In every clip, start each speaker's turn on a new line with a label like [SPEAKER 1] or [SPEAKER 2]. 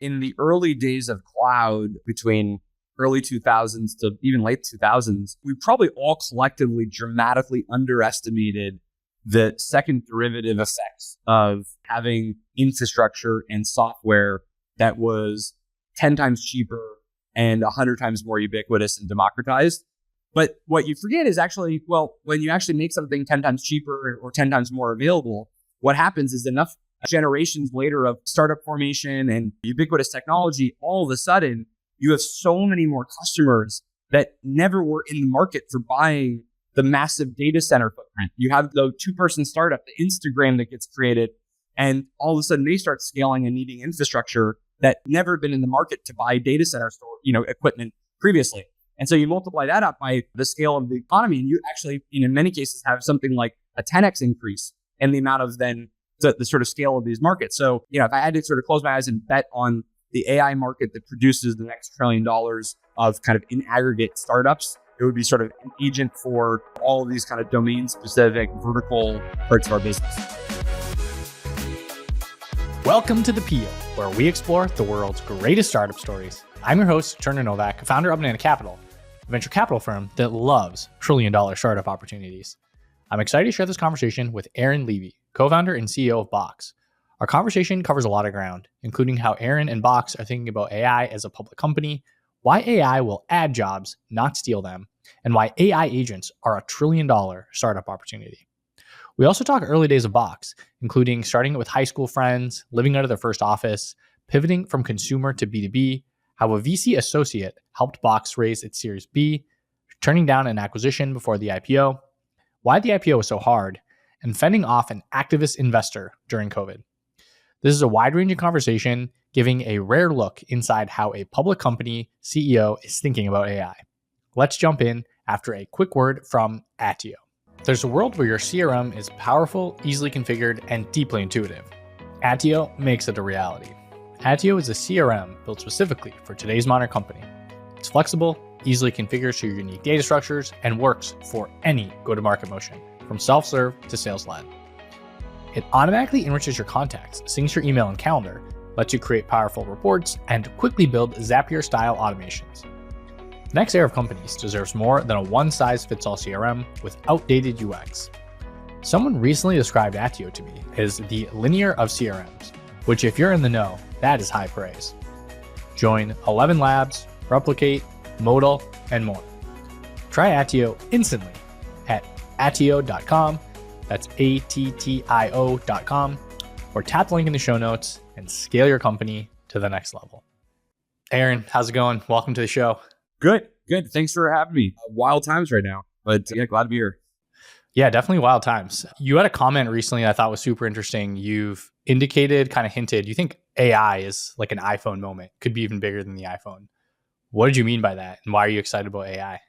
[SPEAKER 1] in the early days of cloud, between early 2000s to even late 2000s, we probably all collectively dramatically underestimated the second derivative effects of having infrastructure and software that was 10 times cheaper and 100 times more ubiquitous and democratized. But what you forget is actually, well, when you actually make something 10 times cheaper or 10 times more available, what happens is enough generations later of startup formation and ubiquitous technology, all of a sudden, you have so many more customers that never were in the market for buying the massive data center footprint. You have the two-person startup, the Instagram that gets created, and all of a sudden they start scaling and needing infrastructure that never been in the market to buy data center equipment previously. And so you multiply that up by the scale of the economy, and you actually, in many cases, have something like a 10x increase in the amount of then the sort of scale of these markets. So, if I had to sort of close my eyes and bet on the AI market that produces the next $1 trillion of kind of in aggregate startups, it would be sort of an agent for all of these kind of domain-specific vertical parts of our business.
[SPEAKER 2] Welcome to The Peel, where we explore the world's greatest startup stories. I'm your host, Turner Novak, founder of Banana Capital, a venture capital firm that loves trillion-dollar startup opportunities. I'm excited to share this conversation with Aaron Levie, co-founder and CEO of Box. Our conversation covers a lot of ground, including how Aaron and Box are thinking about AI as a public company, why AI will add jobs, not steal them, and why AI agents are a $1 trillion startup opportunity. We also talk early days of Box, including starting it with high school friends, living out of their first office, pivoting from consumer to B2B, how a VC associate helped Box raise its Series B, turning down an acquisition before the IPO, why the IPO was so hard, and fending off an activist investor during COVID. This is a wide-ranging conversation, giving a rare look inside how a public company CEO is thinking about AI. Let's jump in after a quick word from Attio. There's a world where your CRM is powerful, easily configured, and deeply intuitive. Attio makes it a reality. Attio is a CRM built specifically for today's modern company. It's flexible, easily configured to your unique data structures, and works for any go-to-market motion, from self-serve to sales-led. It automatically enriches your contacts, syncs your email and calendar, lets you create powerful reports, and quickly build Zapier-style automations. The next era of companies deserves more than a one-size-fits-all CRM with outdated UX. Someone recently described Attio to me as the linear of CRMs, which if you're in the know, that is high praise. Join 11 labs, Replicate, Modal, and more. Try Attio instantly at attio.com. That's attio.com, or tap the link in the show notes and scale your company to the next level. Aaron, how's it going? Welcome to the show.
[SPEAKER 1] Good. Thanks for having me. Wild times right now, but yeah, glad to be here.
[SPEAKER 2] Yeah, definitely wild times. You had a comment recently I thought was super interesting. You've indicated, kind of hinted, you think AI is like an iPhone moment, could be even bigger than the iPhone. What did you mean by that? And why are you excited about AI?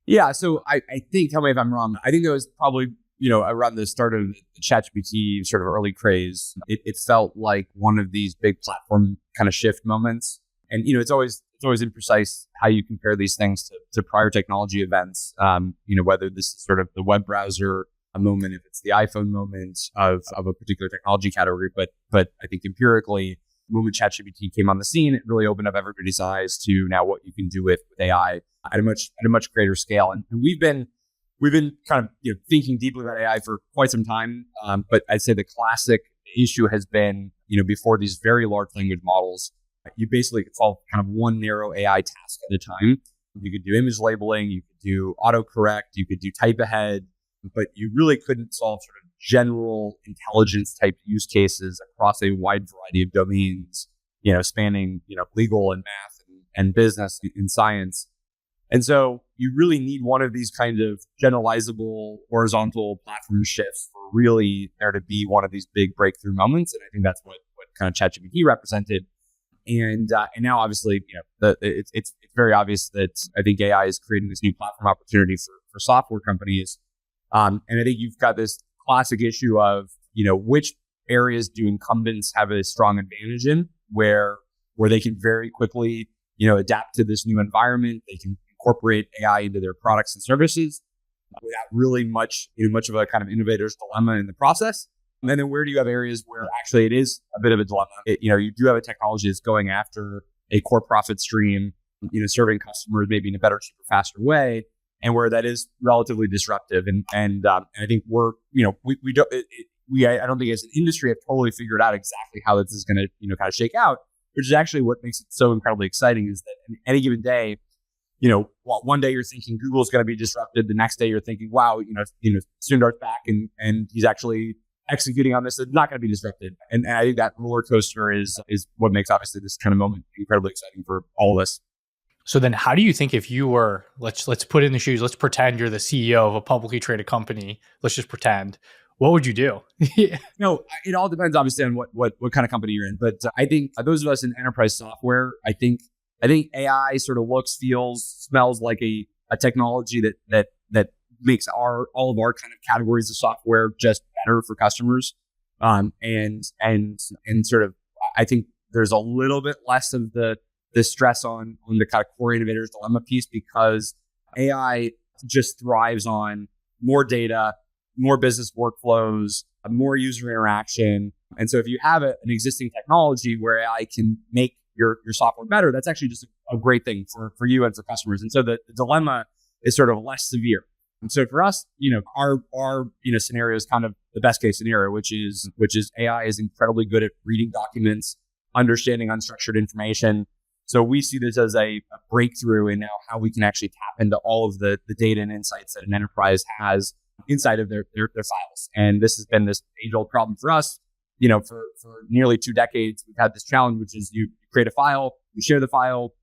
[SPEAKER 1] Yeah, so I think, tell me if I'm wrong, I think it was probably around the start of the ChatGPT sort of early craze. It felt like one of these big platform kind of shift moments. And, it's always imprecise how you compare these things to prior technology events, whether this is sort of the web browser a moment, if it's the iPhone moment of a particular technology category. But I think empirically, when ChatGPT came on the scene, it really opened up everybody's eyes to now what you can do with AI at a much greater scale. And we've been kind of thinking deeply about AI for quite some time. But I'd say the classic issue has been, before these very large language models, you basically could solve kind of one narrow AI task at a time. You could do image labeling, you could do autocorrect, you could do type ahead, but you really couldn't solve sort of general intelligence type use cases across a wide variety of domains, spanning, legal and math and business and science. And so you really need one of these kind of generalizable horizontal platform shifts for really there to be one of these big breakthrough moments. And I think that's what kind of ChatGPT represented. And now obviously, it's very obvious that I think AI is creating this new platform opportunity for software companies. And I think you've got this classic issue of, which areas do incumbents have a strong advantage in where they can very quickly, adapt to this new environment. They can incorporate AI into their products and services without really much of a kind of innovator's dilemma in the process. And then where do you have areas where actually it is a bit of a dilemma? You do have a technology that's going after a core profit stream, serving customers maybe in a better, cheaper, faster way, and where that is relatively disruptive. And I think I don't think as an industry have totally figured out exactly how this is going to, kind of shake out, which is actually what makes it so incredibly exciting is that in any given day, one day you're thinking Google's going to be disrupted. The next day you're thinking, wow, Sundar's back and he's actually executing on this. It's not going to be disrupted. And I think that roller coaster is what makes obviously this kind of moment incredibly exciting for all of us.
[SPEAKER 2] So then how do you think if you were, let's put in the shoes, let's pretend you're the CEO of a publicly traded company. Let's just pretend. What would you do?
[SPEAKER 1] No, it all depends obviously on what kind of company you're in. But I think those of us in enterprise software, I think AI sort of looks, feels, smells like a technology that makes all of our kind of categories of software just better for customers. And sort of, I think there's a little bit less of the stress on the kind of core innovators dilemma piece because AI just thrives on more data, more business workflows, more user interaction. And so if you have an existing technology where AI can make your software better, that's actually just a great thing for you and for customers. And so the dilemma is sort of less severe. And so for us, our scenario is kind of the best case scenario, which is AI is incredibly good at reading documents, understanding unstructured information. So we see this as a breakthrough in now how we can actually tap into all of the data and insights that an enterprise has inside of their files. And this has been this age-old problem for us. For nearly 2 decades, we've had this challenge, which is you create a file, you share the file,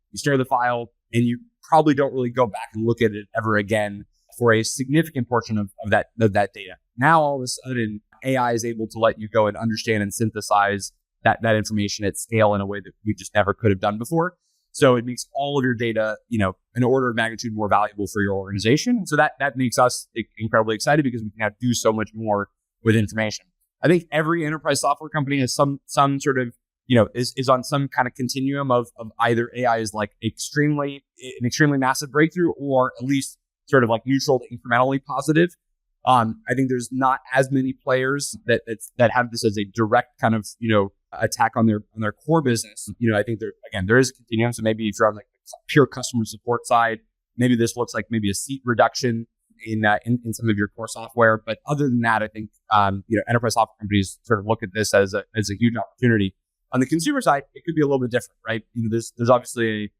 [SPEAKER 1] and you probably don't really go back and look at it ever again for a significant portion of that data. Now, all of a sudden, AI is able to let you go and understand and synthesize that information at scale in a way that we just never could have done before. So it makes all of your data, an order of magnitude more valuable for your organization. And so that makes us incredibly excited because we can now do so much more with information. I think every enterprise software company has some sort of, is on some kind of continuum of either AI is like an extremely massive breakthrough or at least sort of like neutral to incrementally positive. I think there's not as many players that have this as a direct kind of, attack on their core business. I think there is a continuum. So maybe if you're on like the pure customer support side, maybe this looks like maybe a seat reduction in some of your core software. But other than that, I think, enterprise software companies sort of look at this as a huge opportunity. On the consumer side, it could be a little bit different, right? There's obviously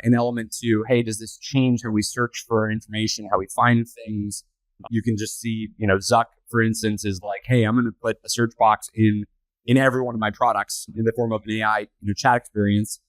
[SPEAKER 1] an element to, hey, does this change how we search for information, how we find things? You can just see, Zuck, for instance, is like, hey, I'm going to put a search box in every one of my products in the form of an AI, chat experience.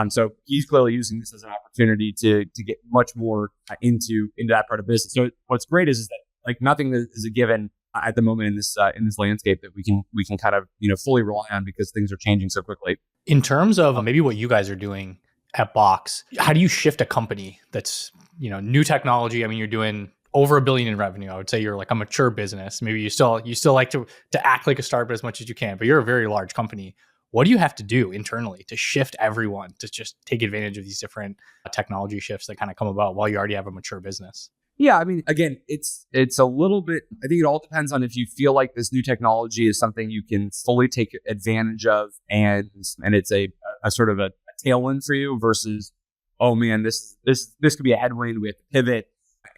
[SPEAKER 1] So he's clearly using this as an opportunity to get much more into that part of business. So what's great is that like nothing is a given at the moment in this landscape that we can kind of fully rely on because things are changing so quickly.
[SPEAKER 2] In terms of maybe what you guys are doing at Box, how do you shift a company that's new technology? I mean, you're doing over $1 billion in revenue. I would say you're like a mature business. Maybe you still like to act like a startup as much as you can, but you're a very large company. What do you have to do internally to shift everyone to just take advantage of these different technology shifts that kind of come about while you already have a mature business?
[SPEAKER 1] Yeah, I mean, again, it's a little bit, I think it all depends on if you feel like this new technology is something you can fully take advantage of and it's a sort of a tailwind for you versus, oh man, this could be a headwind, we have to pivot.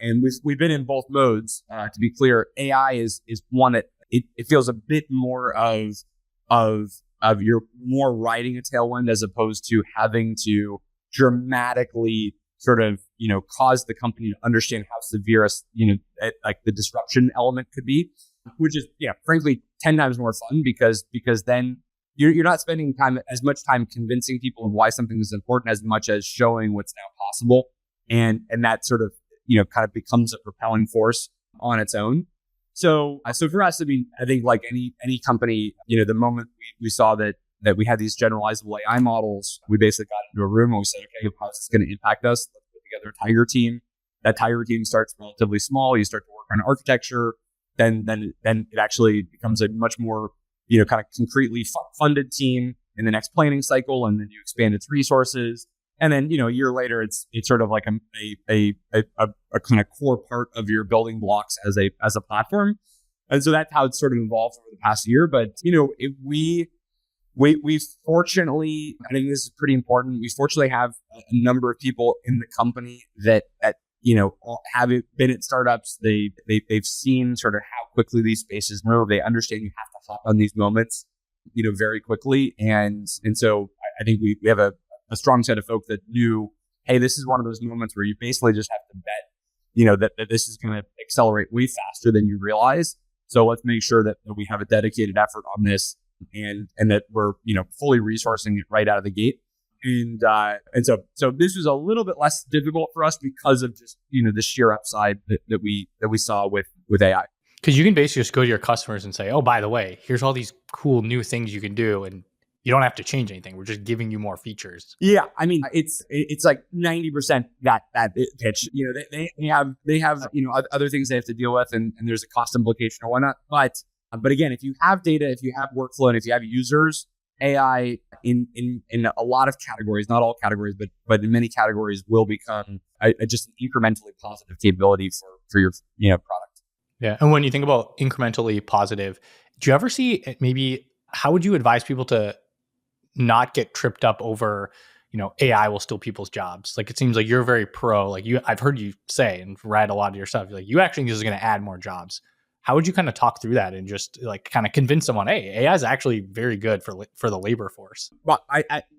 [SPEAKER 1] And we've been in both modes. To be clear, AI is one that it feels a bit more of you're more riding a tailwind as opposed to having to dramatically sort of, cause the company to understand how severe like the disruption element could be, which is, frankly, 10 times more fun because then you're not spending as much time convincing people of why something is important as much as showing what's now possible. And that sort of, kind of becomes a propelling force on its own. So for us, I mean, I think like any company, the moment we saw that we had these generalizable AI models, we basically got into a room and we said, okay, how is this going to impact us? Let's put together a Tiger team. That Tiger team starts relatively small. You start to work on architecture. Then it actually becomes a much more, kind of concretely funded team in the next planning cycle. And then you expand its resources. And then, a year later, it's sort of like a kind of core part of your building blocks as a platform. And so that's how it's sort of evolved over the past year. But, if we fortunately, I think this is pretty important. We fortunately have a number of people in the company that have been at startups. They've seen sort of how quickly these spaces move. They understand you have to hop on these moments, very quickly. And so I think we have a strong set of folks that knew, hey, this is one of those moments where you basically just have to bet, that this is going to accelerate way faster than you realize. So let's make sure that we have a dedicated effort on this and that we're, fully resourcing it right out of the gate. And so this was a little bit less difficult for us because of just, the sheer upside that we saw with AI.
[SPEAKER 2] Because you can basically just go to your customers and say, oh, by the way, here's all these cool new things you can do. And you don't have to change anything. We're just giving you more features.
[SPEAKER 1] Yeah. I mean, it's like 90% that pitch. They have other things they have to deal with and there's a cost implication or whatnot. But again, if you have data, if you have workflow, and if you have users, AI in a lot of categories, not all categories, but in many categories will become just an incrementally positive capability for your product.
[SPEAKER 2] Yeah. And when you think about incrementally positive, do you ever see maybe how would you advise people to not get tripped up over, AI will steal people's jobs? Like, it seems like you're very pro, like I've heard you say and read a lot of your stuff. Like, you actually think this is going to add more jobs. How would you kind of talk through that and just like kind of convince someone, hey, AI is actually very good for the labor force?
[SPEAKER 1] Well,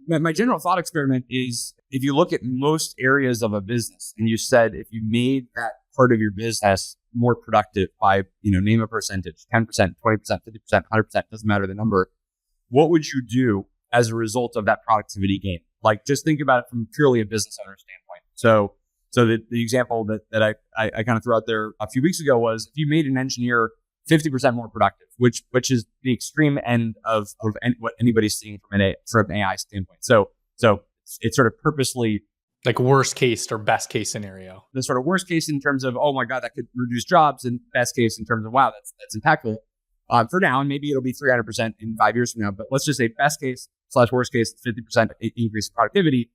[SPEAKER 1] my general thought experiment is if you look at most areas of a business and you said, if you made that part of your business more productive by, name a percentage, 10%, 20%, 50%, 100%, doesn't matter the number. What would you do as a result of that productivity gain? Like, just think about it from purely a business owner standpoint. So the example that I kind of threw out there a few weeks ago was if you made an engineer 50% more productive, which is the extreme end of what anybody's seeing from an AI standpoint. So it's sort of purposely
[SPEAKER 2] like worst case or best case scenario.
[SPEAKER 1] The sort of worst case in terms of, oh my God, that could reduce jobs, and best case in terms of, wow, that's impactful. For now, and maybe it'll be 300% in 5 years from now, but let's just say best case / worst case, 50% increase in productivity.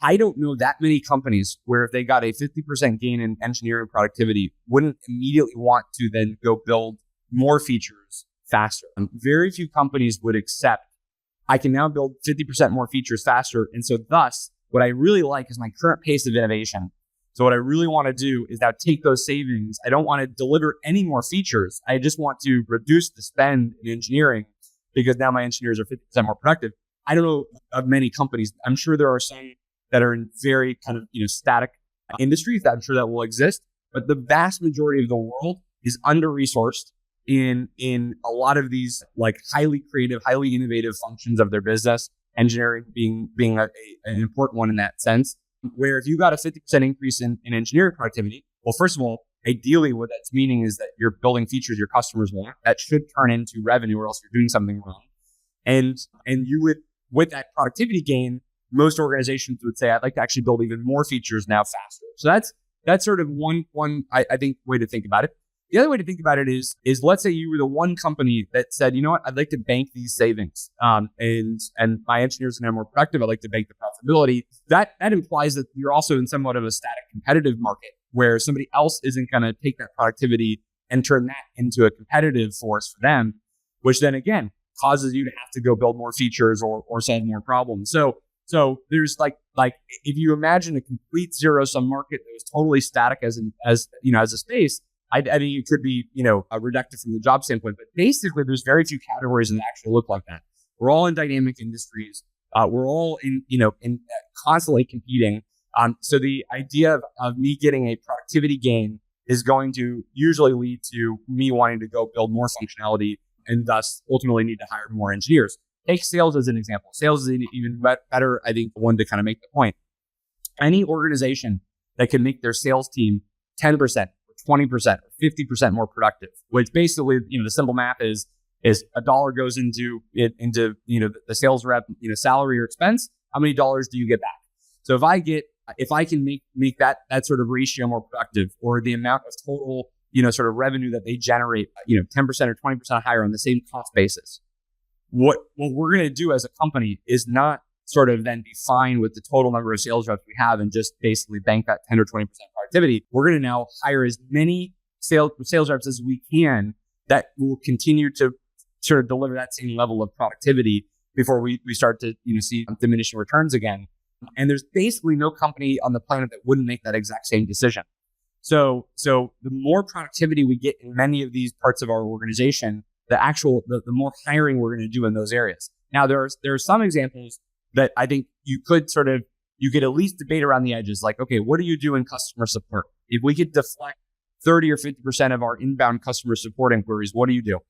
[SPEAKER 1] I don't know that many companies where if they got a 50% gain in engineering productivity, wouldn't immediately want to then go build more features faster. Very few companies would accept, I can now build 50% more features faster. And so thus, what I really like is my current pace of innovation. So what I really want to do is now take those savings. I don't want to deliver any more features. I just want to reduce the spend in engineering because now my engineers are 50% more productive. I don't know of many companies. I'm sure there are some that are in very kind of, static industries that I'm sure that will exist. But the vast majority of the world is under-resourced in a lot of these like highly creative, highly innovative functions of their business, engineering being an important one in that sense, where if you got a 50% increase in engineering productivity, well, first of all, ideally what that's meaning is that you're building features your customers want that should turn into revenue or else you're doing something wrong. And you would, with that productivity gain, most organizations would say, I'd like to actually build even more features now faster. So that's sort of one I think way to think about it. The other way to think about it is let's say you were the one company that said, you know what, I'd like to bank these savings, and my engineers are now more productive. I'd like to bank the profitability. That implies that you're also in somewhat of a static competitive market where somebody else isn't going to take that productivity and turn that into a competitive force for them, which then again causes you to have to go build more features or solve more problems. So there's like if you imagine a complete zero sum market that was totally static as a space, I think it could be, a reductive from the job standpoint, but basically there's very few categories that actually look like that. We're all in dynamic industries. We're all in constantly competing. So the idea of me getting a productivity gain is going to usually lead to me wanting to go build more functionality and thus ultimately need to hire more engineers. Take sales as an example. Sales is an even better, I think, one to kind of make the point. Any organization that can make their sales team 10%, 20%, 50% more productive, which basically, the simple math is a dollar goes into the sales rep, salary or expense. How many dollars do you get back? So if I can make that sort of ratio more productive, or the amount of total, sort of revenue that they generate, 10% or 20% higher on the same cost basis, what we're going to do as a company is not sort of then be fine with the total number of sales reps we have and just basically bank that 10 or 20% productivity. We're going to now hire as many sales reps as we can that will continue to sort of deliver that same level of productivity before we start to see diminishing returns again. And there's basically no company on the planet that wouldn't make that exact same decision. So the more productivity we get in many of these parts of our organization, the more hiring we're going to do in those areas. Now, there are some examples that I think you could at least debate around the edges. Like, okay, what do you do in customer support? If we could deflect 30 or 50% of our inbound customer support inquiries, what do you do?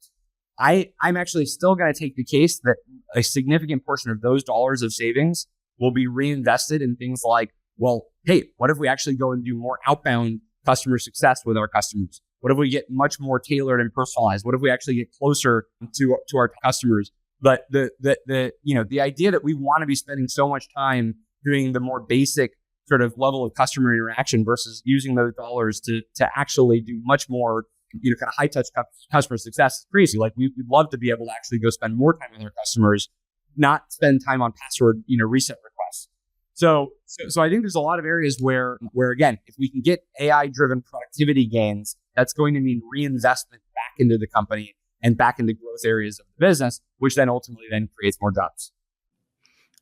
[SPEAKER 1] I'm actually still going to take the case that a significant portion of those dollars of savings will be reinvested in things like, well, hey, what if we actually go and do more outbound customer success with our customers? What if we get much more tailored and personalized? What if we actually get closer to our customers? But the idea that we want to be spending so much time doing the more basic sort of level of customer interaction versus using those dollars to actually do much more, kind of high touch customer success is crazy. Like we'd love to be able to actually go spend more time with our customers, not spend time on password, reset requests. So I think there's a lot of areas where again, if we can get AI driven productivity gains, that's going to mean reinvestment back into the company and back into growth areas of the business, which then ultimately creates more jobs.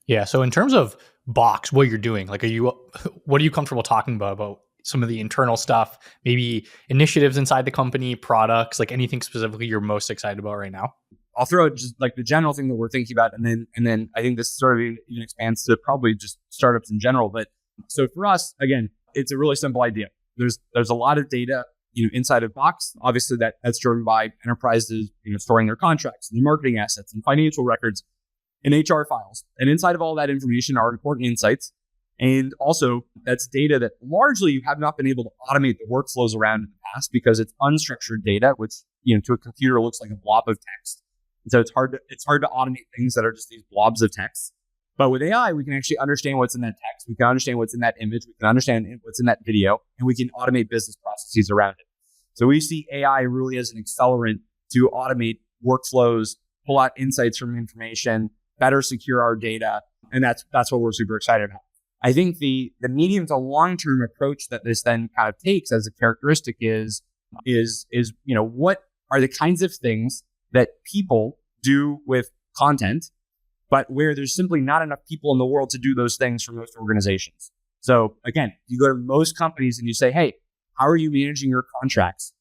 [SPEAKER 2] Yeah. So in terms of Box, what you're doing, like, what are you comfortable talking about some of the internal stuff, maybe initiatives inside the company, products, like anything specifically you're most excited about right now?
[SPEAKER 1] I'll throw out just like the general thing that we're thinking about. And then I think this sort of even expands to probably just startups in general. But so for us, again, it's a really simple idea. There's a lot of data, inside of Box. Obviously that's driven by enterprises, storing their contracts and their marketing assets and financial records and HR files. And inside of all that information are important insights. And also that's data that largely you have not been able to automate the workflows around in the past because it's unstructured data, which, to a computer looks like a blob of text. And so it's hard to automate things that are just these blobs of text. But with AI, we can actually understand what's in that text. We can understand what's in that image. We can understand what's in that video, and we can automate business processes around it. So we see AI really as an accelerant to automate workflows, pull out insights from information, better secure our data. And that's what we're super excited about. I think the medium to long-term approach that this then kind of takes as a characteristic is what are the kinds of things that people do with content, but where there's simply not enough people in the world to do those things for most organizations. So again, you go to most companies and you say, hey, how are you managing your contracts?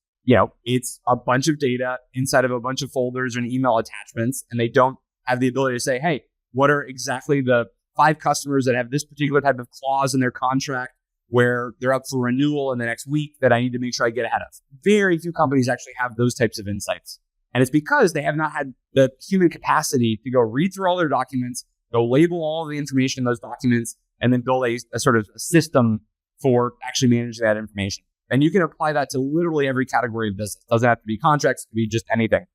[SPEAKER 1] It's a bunch of data inside of a bunch of folders and email attachments, and they don't have the ability to say, hey, what are exactly the 5 customers that have this particular type of clause in their contract where they're up for renewal in the next week that I need to make sure I get ahead of? Very few companies actually have those types of insights. And it's because they have not had the human capacity to go read through all their documents, go label all the information in those documents, and then build a sort of a system for actually managing that information. And you can apply that to literally every category of business. It doesn't have to be contracts, it could be just anything.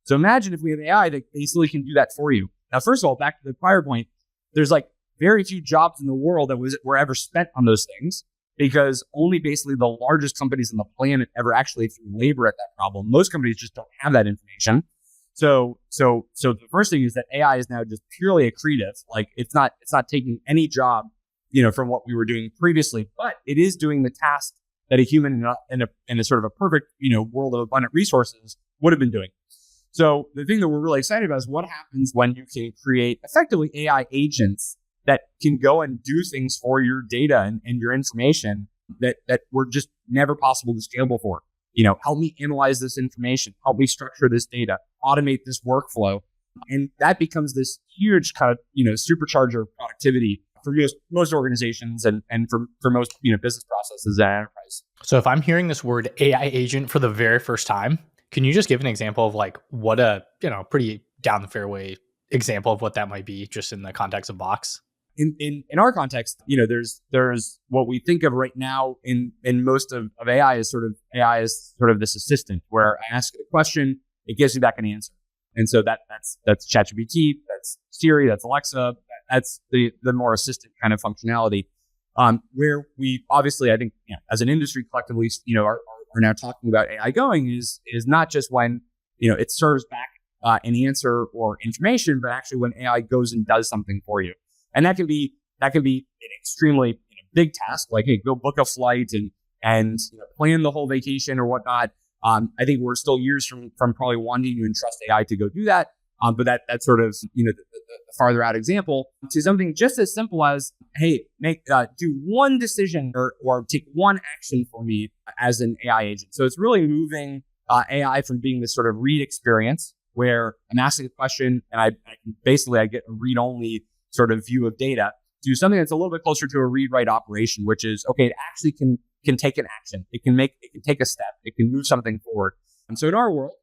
[SPEAKER 1] So imagine if we have AI that basically can do that for you. Now, first of all, back to the prior point, there's like very few jobs in the world that were ever spent on those things because only basically the largest companies on the planet ever actually threw labor at that problem. Most companies just don't have that information. So the first thing is that AI is now just purely accretive. Like it's not taking any job, from what we were doing previously, but it is doing the task that a human in a sort of a perfect, world of abundant resources would have been doing. So the thing that we're really excited about is what happens when you can create effectively AI agents that can go and do things for your data and your information that were just never possible to scale before. Help me analyze this information, help me structure this data, automate this workflow. And that becomes this huge kind of, supercharger of productivity for most organizations and for most, business processes at enterprise.
[SPEAKER 2] So if I'm hearing this word AI agent for the very first time, can you just give an example of like what a, pretty down the fairway example of what that might be just in the context of Box?
[SPEAKER 1] In our context, there's what we think of right now in most of AI is sort of this assistant where I ask it a question, it gives me back an answer. And so that's ChatGPT, that's Siri, that's Alexa, that's the more assistant kind of functionality. Where we obviously, I think, as an industry collectively, are now talking about AI going is not just when, it serves back an answer or information, but actually when AI goes and does something for you. And that can be an extremely big task, like, hey, go book a flight and plan the whole vacation or whatnot. I think we're still years from probably wanting to entrust AI to go do that. But that's sort of, the farther out example to something just as simple as, hey, do one decision or take one action for me as an AI agent. So it's really moving AI from being this sort of read experience where I'm asking a question and I get a read only sort of view of data, to something that's a little bit closer to a read write operation, which is, okay, it actually can take an action. It can take a step. It can move something forward. And so in our world,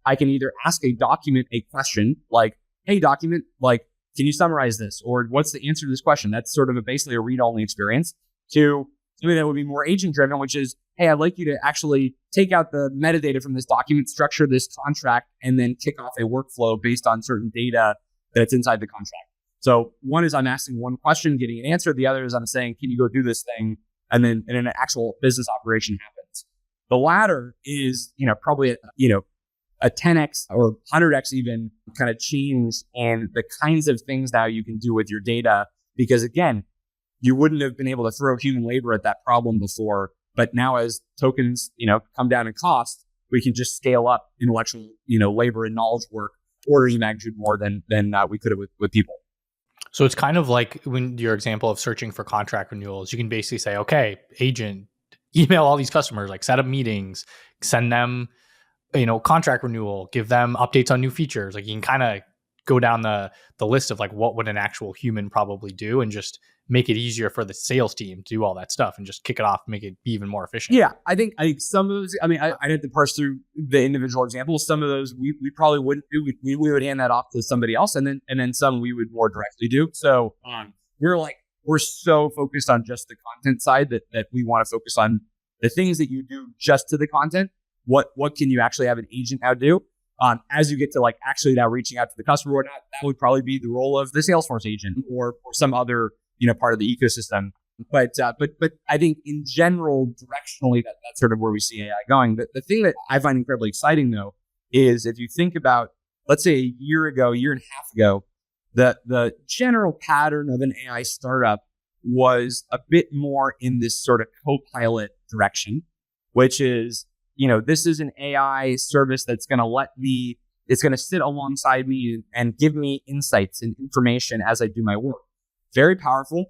[SPEAKER 1] I can either ask a document a question like, hey, document, like, can you summarize this? Or what's the answer to this question? That's sort of basically a read-only experience, to something that would be more agent-driven, which is, hey, I'd like you to actually take out the metadata from this document, structure this contract, and then kick off a workflow based on certain data that's inside the contract. So one is I'm asking one question, getting an answer. The other is I'm saying, can you go do this thing? And then an actual business operation happens. The latter is, probably, a 10x or 100x even kind of change in the kinds of things now you can do with your data. Because again, you wouldn't have been able to throw human labor at that problem before. But now as tokens, come down in cost, we can just scale up intellectual, labor and knowledge work orders of magnitude more than we could have with people.
[SPEAKER 2] So it's kind of like when your example of searching for contract renewals, you can basically say, okay, agent, email all these customers, like set up meetings, send them, contract renewal, give them updates on new features. Like you can kind of go down the list of like what would an actual human probably do, and just make it easier for the sales team to do all that stuff and just kick it off, make it be even more efficient.
[SPEAKER 1] Yeah, I think some of those, I'd have to parse through the individual examples. Some of those we probably wouldn't do. We would hand that off to somebody else, and then some we would more directly do. So we're so focused on just the content side that we want to focus on the things that you do just to the content. What can you actually have an agent now do? As you get to actually now reaching out to the customer or not, that would probably be the role of the Salesforce agent or some other part of the ecosystem. But I think in general, directionally, that's sort of where we see AI going. The thing that I find incredibly exciting though is if you think about, let's say a year and a half ago, the general pattern of an AI startup was a bit more in this sort of co-pilot direction, which is, this is an AI service that's going to it's going to sit alongside me and give me insights and information as I do my work. Very powerful,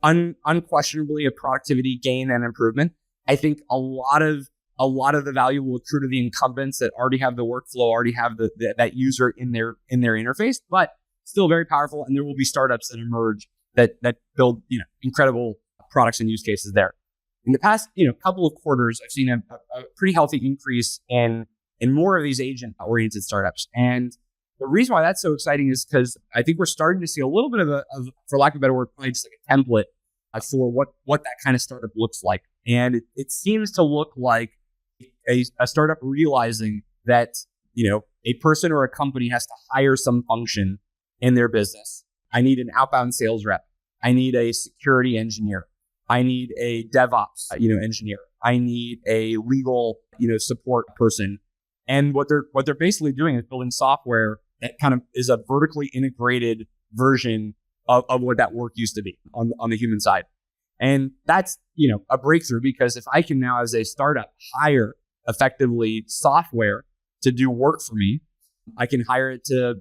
[SPEAKER 1] unquestionably a productivity gain and improvement. I think a lot of the value will accrue to the incumbents that already have the workflow, already have that user in their interface, but still very powerful. And there will be startups that emerge that build, incredible products and use cases there. In the past, couple of quarters, I've seen a pretty healthy increase in more of these agent-oriented startups. And the reason why that's so exciting is because I think we're starting to see a little bit of for lack of a better word, probably just like a template for what that kind of startup looks like. And it seems to look like a startup realizing that, a person or a company has to hire some function in their business. I need an outbound sales rep. I need a security engineer. I need a DevOps, engineer. I need a legal, support person. And what they're basically doing is building software that kind of is a vertically integrated version of what that work used to be on the human side. And that's, a breakthrough, because if I can now as a startup hire effectively software to do work for me, I can hire it to,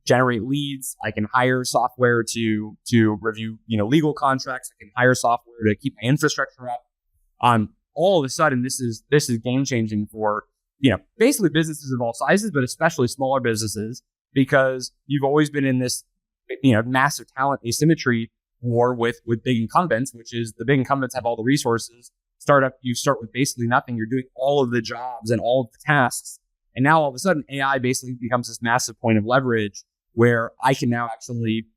[SPEAKER 1] generate leads. I can hire software to review, legal contracts. I can hire software to keep my infrastructure up. All of a sudden, this is game changing for, basically businesses of all sizes, but especially smaller businesses, because you've always been in this, massive talent asymmetry war with big incumbents, which is the big incumbents have all the resources. Startup, you start with basically nothing. You're doing all of the jobs and all of the tasks. And now all of a sudden, AI basically becomes this massive point of leverage where I can now actually,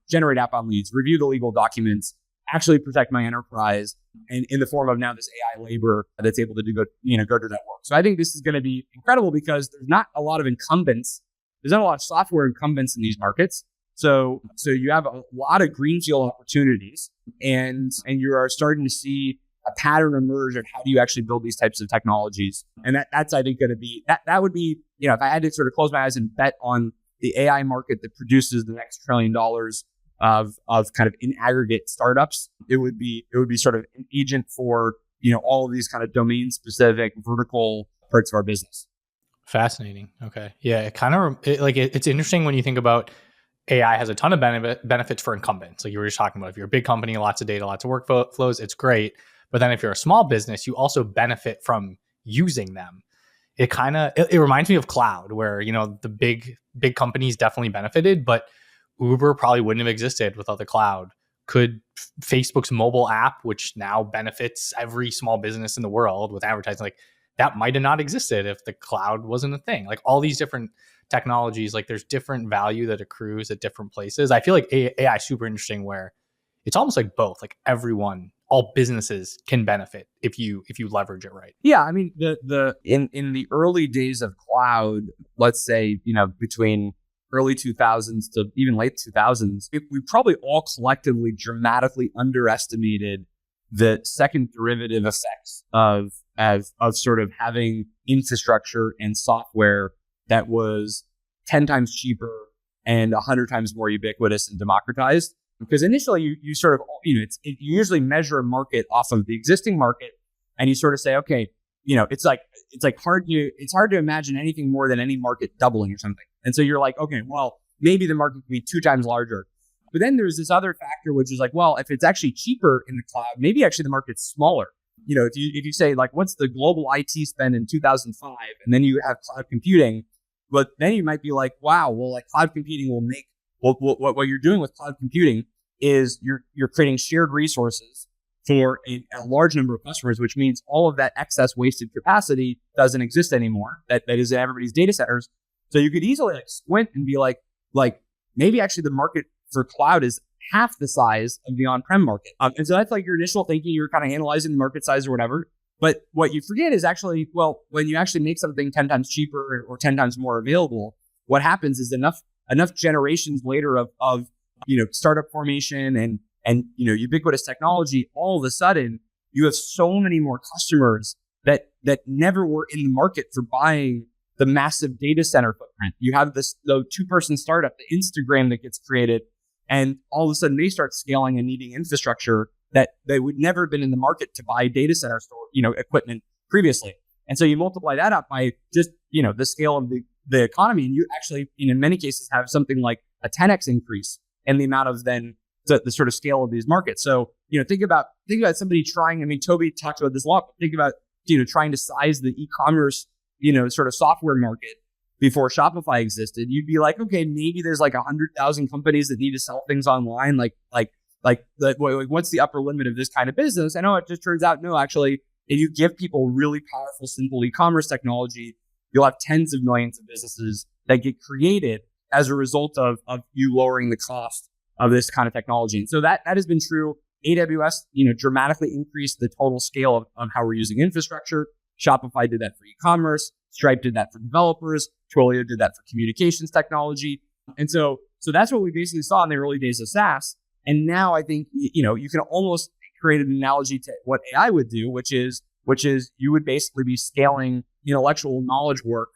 [SPEAKER 1] generate outbound leads, review the legal documents, actually protect my enterprise, and in the form of now this AI labor that's able to go do that work. So I think this is going to be incredible because there's not a lot of incumbents. There's not a lot of software incumbents in these markets. So you have a lot of greenfield opportunities, and you are starting to see a pattern emerge of how do you actually build these types of technologies. And that's, I think, going to be, that would be, if I had to sort of close my eyes and bet on the AI market that produces the next $1 trillion of kind of in aggregate startups, it would be sort of an agent for, all of these kind of domain specific vertical parts of our business.
[SPEAKER 2] Fascinating. Okay. Yeah. It's interesting when you think about AI has a ton of benefits for incumbents. Like you were just talking about, if you're a big company, lots of data, lots of workflows, it's great. But then if you're a small business, you also benefit from using them. It reminds me of cloud, where, the big companies definitely benefited, but Uber probably wouldn't have existed without the cloud. Could Facebook's mobile app, which now benefits every small business in the world with advertising, like that might have not existed if the cloud wasn't a thing. Like all these different technologies, like there's different value that accrues at different places. I feel like AI is super interesting, where it's almost like both, like all businesses can benefit if you leverage it right.
[SPEAKER 1] Yeah, I mean, in the early days of cloud, let's say, between early 2000s to even late 2000s, we probably all collectively dramatically underestimated the second derivative effects of sort of having infrastructure and software that was 10 times cheaper and 100 times more ubiquitous and democratized. Because initially you sort of, you usually measure a market off of the existing market, and you sort of say, okay, it's hard to imagine anything more than any market doubling or something. And so you're like, okay, well, maybe the market could be 2 times larger. But then there's this other factor, which is like, well, if it's actually cheaper in the cloud, maybe actually the market's smaller. If you say like, what's the global IT spend in 2005, and then you have cloud computing, but then you might be like, wow, well, like cloud computing will make what you're doing with cloud computing is you're creating shared resources for a large number of customers, which means all of that excess wasted capacity doesn't exist anymore. That is in everybody's data centers. So you could easily like squint and be like maybe actually the market for cloud is half the size of the on-prem market. And so that's like your initial thinking. You're kind of analyzing the market size or whatever. But what you forget is actually, well, when you actually make something 10 times cheaper or 10 times more available, what happens is enough generations later of startup formation and ubiquitous technology, all of a sudden you have so many more customers that never were in the market for buying the massive data center footprint. You have the 2-person startup, the Instagram that gets created, and all of a sudden they start scaling and needing infrastructure that they would never have been in the market to buy data center equipment previously. And so you multiply that up by just, the scale of the economy, and you actually, in many cases, have something like a 10x increase in the amount of then the sort of scale of these markets. So, think about somebody trying, I mean, Toby talks about this a lot, but think about, trying to size the e-commerce, sort of software market before Shopify existed. You'd be like, okay, maybe there's like 100,000 companies that need to sell things online. What's the upper limit of this kind of business? I know it just turns out, no, actually, if you give people really powerful, simple e-commerce technology, you'll have tens of millions of businesses that get created as a result of you lowering the cost of this kind of technology. And so that has been true. AWS, dramatically increased the total scale of how we're using infrastructure. Shopify did that for e-commerce. Stripe did that for developers. Twilio did that for communications technology. And so that's what we basically saw in the early days of SaaS. And now I think, you can almost create an analogy to what AI would do, which is you would basically be scaling intellectual knowledge work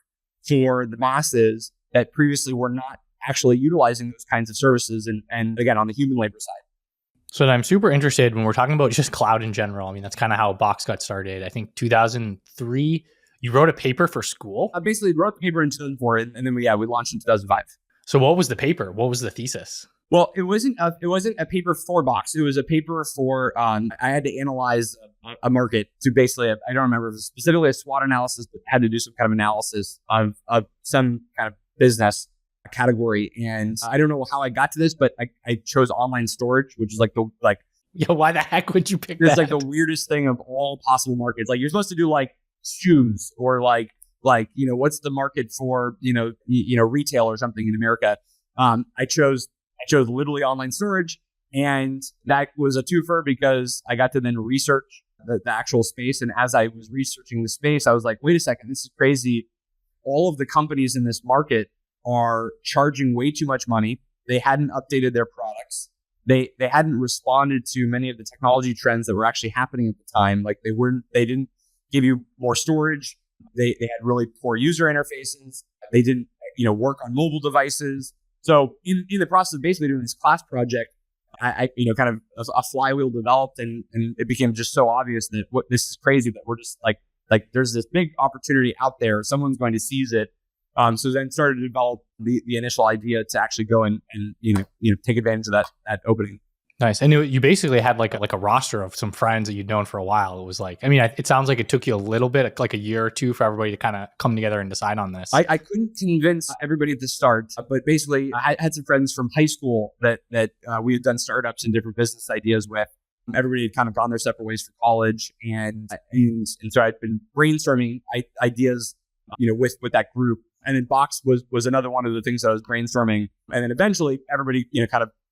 [SPEAKER 1] for the masses that previously were not actually utilizing those kinds of services. And again, on the human labor side.
[SPEAKER 2] So I'm super interested when we're talking about just cloud in general. I mean, that's kind of how Box got started. I think 2003, you wrote a paper for school.
[SPEAKER 1] I basically wrote the paper in 2004, and then we launched in 2005.
[SPEAKER 2] So what was the paper? What was the thesis?
[SPEAKER 1] Well, it wasn't a paper for Box. It was a paper for, I had to analyze a market to basically, I don't remember if it was specifically a SWOT analysis, but had to do some kind of analysis of some kind of business category. And I don't know how I got to this, but I chose online storage, which is
[SPEAKER 2] why the heck would you pick that?
[SPEAKER 1] It's like the weirdest thing of all possible markets. Like you're supposed to do like shoes or like what's the market for, retail or something in America. I chose literally online storage, and that was a twofer because I got to then research the actual space. And as I was researching the space, I was like, wait a second, this is crazy. All of the companies in this market are charging way too much money. They hadn't updated their products. They hadn't responded to many of the technology trends that were actually happening at the time. Like they didn't give you more storage. They had really poor user interfaces. They didn't, work on mobile devices. So in the process of basically doing this class project, I kind of a flywheel developed, and it became just so obvious that this is crazy that we're just like like there's this big opportunity out there. Someone's going to seize it. So then started to develop the initial idea to actually go and take advantage of that opening.
[SPEAKER 2] Nice. And you basically had like a roster of some friends that you'd known for a while. It was like, I mean, it sounds like it took you a little bit, like a year or two for everybody to kind of come together and decide on this.
[SPEAKER 1] I couldn't convince everybody at the start, but basically I had some friends from high school that we had done startups and different business ideas with. Everybody had kind of gone their separate ways for college. And so I'd been brainstorming ideas, with that group. And then Box was another one of the things that I was brainstorming. And then eventually everybody,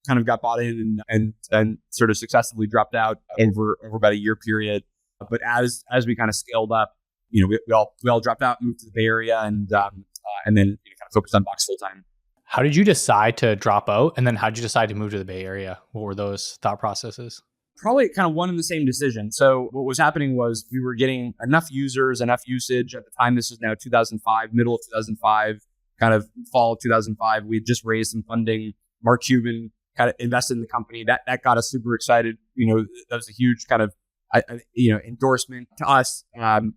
[SPEAKER 1] kind of got bought in and sort of successively dropped out over about a year period. But as we kind of scaled up, we all dropped out, moved to the Bay Area, and then kind of focused on Box full time.
[SPEAKER 2] How did you decide to drop out? And then how did you decide to move to the Bay Area? What were those thought processes?
[SPEAKER 1] Probably kind of one and the same decision. So what was happening was we were getting enough users, enough usage at the time. This is now 2005, middle of 2005, kind of fall of 2005. We had just raised some funding. Mark Cuban kind of invested in the company. That got us super excited. That was a huge kind of endorsement to us.
[SPEAKER 2] And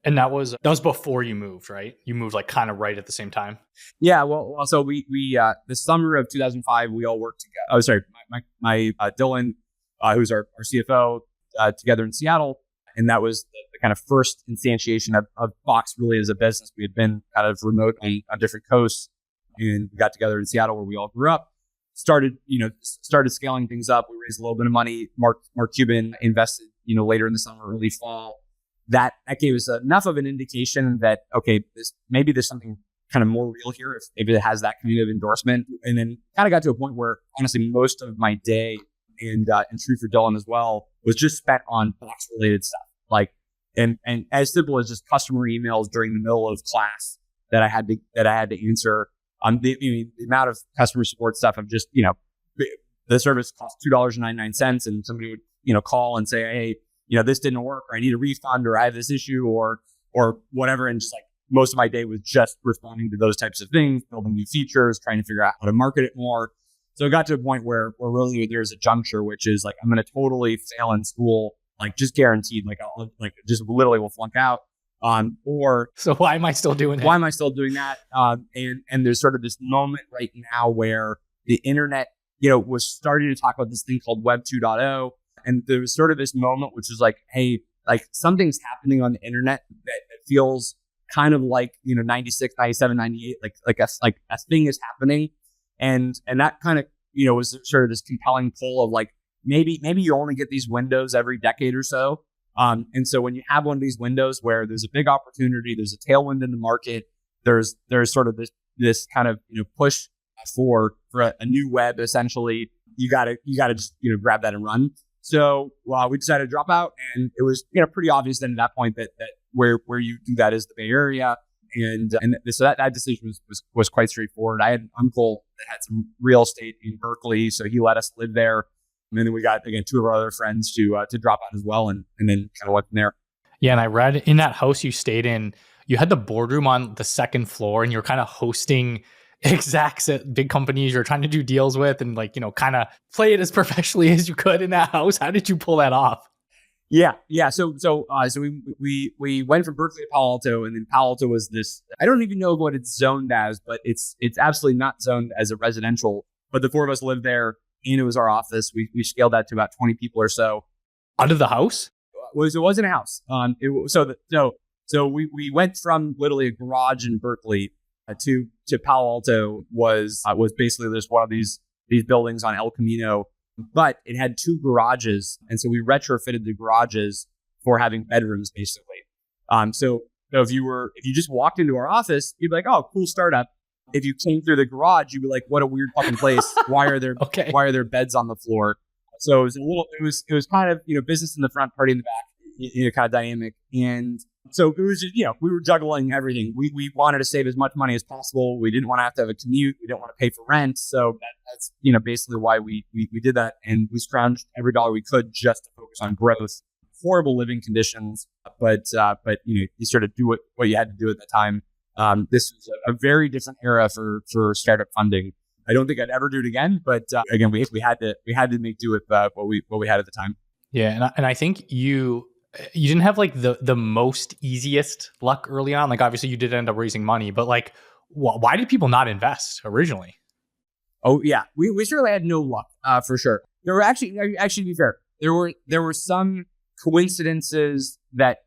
[SPEAKER 2] that was before you moved, right? You moved like kind of right at the same time.
[SPEAKER 1] Yeah. Well, so we the summer of 2005, we all worked together. Oh, sorry, my Dylan, who's our CFO, together in Seattle, and that was the kind of first instantiation of Box really as a business. We had been kind of remote on different coasts, and we got together in Seattle where we all grew up. Started scaling things up. We raised a little bit of money. Mark Cuban invested, later in the summer, early fall. That gave us enough of an indication that, okay, maybe there's something kind of more real here if it has that kind of endorsement. And then kind of got to a point where honestly, most of my day and true for Dylan as well was just spent on Box related stuff. Like, and as simple as just customer emails during the middle of class that I had to answer. The amount of customer support stuff of just, the service costs $2.99 and somebody would, call and say, hey, this didn't work, or I need a refund, or I have this issue, or whatever. And just like most of my day was just responding to those types of things, building new features, trying to figure out how to market it more. So it got to a point where really there's a juncture, which is like, I'm going to totally fail in school, like just guaranteed, like I'll just literally will flunk out.
[SPEAKER 2] So why am I still doing that?
[SPEAKER 1] Why am I still doing that? And there's sort of this moment right now where the internet, was starting to talk about this thing called Web 2.0. And there was sort of this moment, which is like, hey, like something's happening on the internet that feels kind of like, 96, 97, 98, like a thing is happening. And that kind of, was sort of this compelling pull of like, maybe you only get these windows every decade or so. And so when you have one of these windows where there's a big opportunity, there's a tailwind in the market, there's sort of this kind of, push for a new web, essentially, you gotta just, grab that and run. So we decided to drop out, and it was, pretty obvious then at that point that where you do that is the Bay Area. And so that decision was quite straightforward. I had an uncle that had some real estate in Berkeley, so he let us live there. And then we got, again, two of our other friends to drop out as well, and then kind of went from there.
[SPEAKER 2] Yeah, and I read in that house you stayed in, you had the boardroom on the second floor, and you were kind of hosting execs at big companies you're trying to do deals with, and like, kind of play it as professionally as you could in that house. How did you pull that off?
[SPEAKER 1] Yeah. So we went from Berkeley to Palo Alto, and then Palo Alto was this. I don't even know what it's zoned as, but it's absolutely not zoned as a residential. But the four of us lived there. And it was our office. We scaled that to about 20 people or so.
[SPEAKER 2] Out of the house?
[SPEAKER 1] It wasn't a house. So we went from literally a garage in Berkeley to Palo Alto was basically just one of these buildings on El Camino, but it had two garages, and so we retrofitted the garages for having bedrooms basically. So if you just walked into our office, you'd be like, oh, cool startup. If you came through the garage, you'd be like, what a weird fucking place. Why are there beds on the floor? So it was kind of, business in the front, party in the back, kind of dynamic. And so it was just, we were juggling everything. We wanted to save as much money as possible. We didn't want to have a commute. We didn't want to pay for rent. So that's, basically why we did that. And we scrounged every dollar we could just to focus on growth. Horrible living conditions, but you sort of do what you had to do at the time. This was a very different era for startup funding. I don't think I'd ever do it again, but again, we had to make do with what we had at the time.
[SPEAKER 2] Yeah, and I think you didn't have like the most easiest luck early on. Like obviously you did end up raising money, but like why did people not invest originally?
[SPEAKER 1] Oh yeah, we certainly had no luck, for sure. There were actually to be fair, there were some coincidences that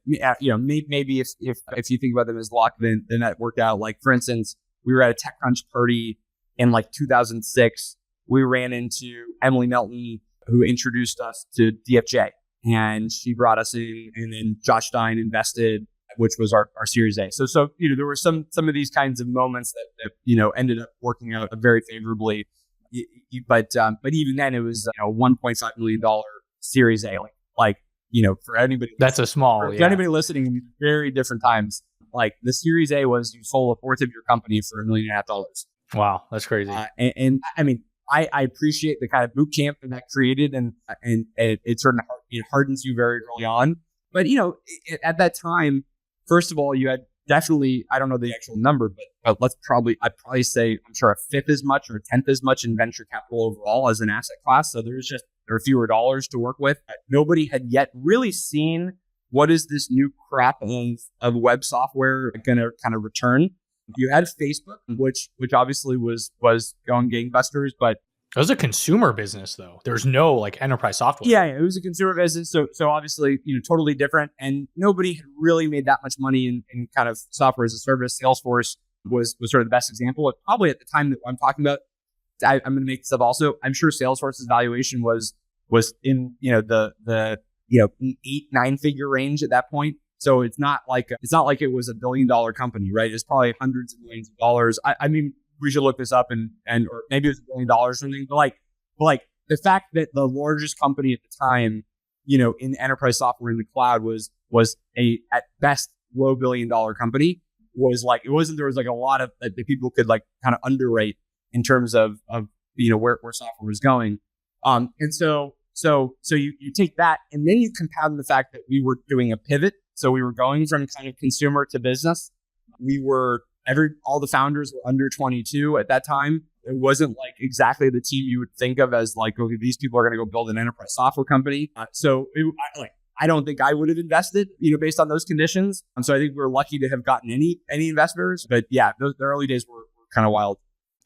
[SPEAKER 1] maybe if you think about them as luck, then that worked out. Like for instance, we were at a TechCrunch party in like 2006. We ran into Emily Melton, who introduced us to DFJ, and she brought us in, and then Josh Stein invested, which was our Series A. So there were some of these kinds of moments that ended up working out very favorably. But even then, it was $1.5 million Series A. Like for anybody,
[SPEAKER 2] that's a small.
[SPEAKER 1] For anybody listening, very different times. Like the Series A was you sold a fourth of your company for $1.5 million.
[SPEAKER 2] Wow, that's crazy.
[SPEAKER 1] And I mean, I appreciate the kind of boot camp that created, and it sort of hardens you very early on. But at that time, first of all, you had definitely, I don't know the actual number, but I'd probably say, I'm sure a fifth as much or a tenth as much in venture capital overall as an asset class. So there were fewer dollars to work with. Nobody had yet really seen what is this new crap of web software going to kind of return. You had Facebook, which obviously was going gangbusters, but
[SPEAKER 2] it was a consumer business though. There's no like enterprise software.
[SPEAKER 1] Yeah, it was a consumer business. So obviously, totally different. And nobody had really made that much money in kind of software as a service. Salesforce was sort of the best example. Probably at the time that I'm talking about, I'm going to make this up also. I'm sure Salesforce's valuation was in, the 8-9 figure range at that point. So it's not like it was $1 billion company, right? It's probably hundreds of millions of dollars. I mean, we should look this up and or maybe it was $1 billion or something. But like the fact that the largest company at the time, in enterprise software in the cloud was a at best low $1 billion company was like, it wasn't, there was like a lot of that people could like kind of underrate in terms of where software was going. And so you take that and then you compound the fact that we were doing a pivot. So we were going from kind of consumer to business. All the founders were under 22 at that time. It wasn't like exactly the team you would think of as like, okay, these people are going to go build an enterprise software company. I don't think I would have invested, based on those conditions. And so I think we were lucky to have gotten any investors. But yeah, the early days were kind of wild.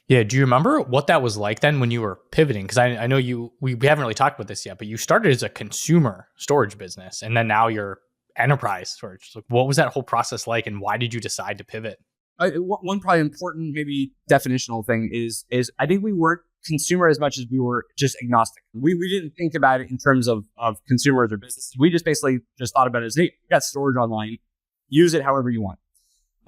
[SPEAKER 2] Yeah. Do you remember what that was like then when you were pivoting? Because I know we haven't really talked about this yet, but you started as a consumer storage business and then now you're enterprise storage. So what was that whole process like and why did you decide to pivot?
[SPEAKER 1] One probably important, maybe definitional thing is I think we weren't consumer as much as we were just agnostic. We didn't think about it in terms of consumers or businesses. We just basically just thought about it as, hey, you got storage online, use it however you want.